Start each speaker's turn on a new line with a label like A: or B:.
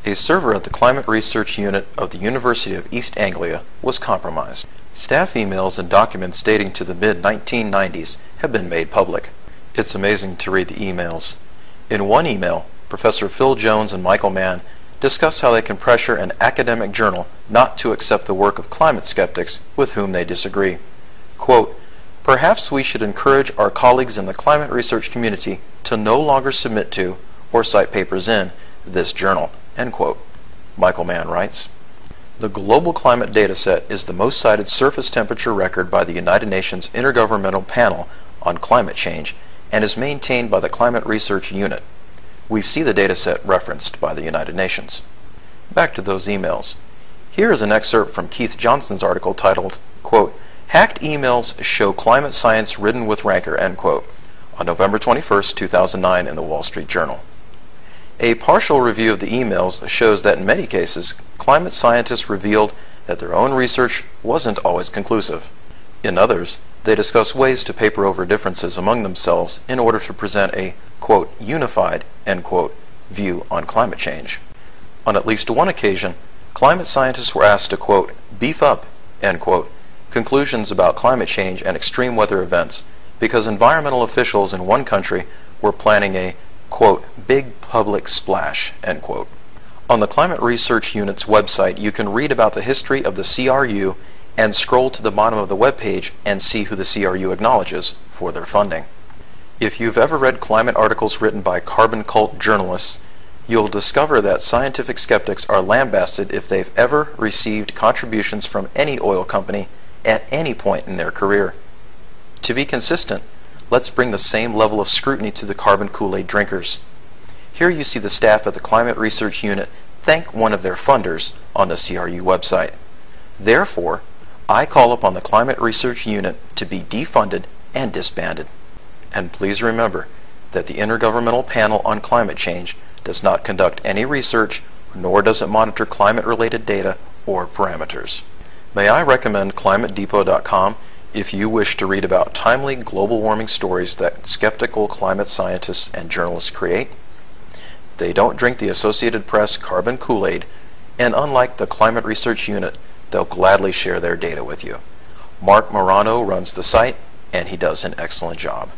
A: A server at the Climate Research Unit of the University of East Anglia was compromised. Staff emails and documents dating to the mid-1990s have been made public. It's amazing to read the emails. In one email, Professor Phil Jones and Michael Mann discuss how they can pressure an academic journal not to accept the work of climate skeptics with whom they disagree. Quote, "Perhaps we should encourage our colleagues in the climate research community to no longer submit to or cite papers in this journal," end quote. Michael Mann writes, "The global climate dataset is the most cited surface temperature record by the United Nations Intergovernmental Panel on Climate Change and is maintained by the Climate Research Unit. We see the dataset referenced by the United Nations." Back to those emails. Here is an excerpt from Keith Johnson's article titled, quote, "Hacked Emails Show Climate Science Ridden with Rancor," end quote, on November 21, 2009 in the Wall Street Journal. A partial review of the emails shows that in many cases, climate scientists revealed that their own research wasn't always conclusive. In others, they discuss ways to paper over differences among themselves in order to present a, quote, "unified," end quote, view on climate change. On at least one occasion, climate scientists were asked to, quote, "beef up," end quote, conclusions about climate change and extreme weather events because environmental officials in one country were planning a, quote, "big public splash," end quote. On the Climate Research Unit's website, you can read about the history of the CRU and scroll to the bottom of the webpage and see who the CRU acknowledges for their funding. If you've ever read climate articles written by carbon cult journalists, you'll discover that scientific skeptics are lambasted if they've ever received contributions from any oil company at any point in their career. To be consistent, let's bring the same level of scrutiny to the carbon Kool-Aid drinkers. Here you see the staff at the Climate Research Unit thank one of their funders on the CRU website. Therefore, I call upon the Climate Research Unit to be defunded and disbanded. And please remember that the Intergovernmental Panel on Climate Change does not conduct any research, nor does it monitor climate-related data or parameters. May I recommend climatedepot.com if you wish to read about timely global warming stories that skeptical climate scientists and journalists create? They don't drink the Associated Press carbon Kool-Aid, and unlike the Climate Research Unit, they'll gladly share their data with you. Mark Morano runs the site, and he does an excellent job.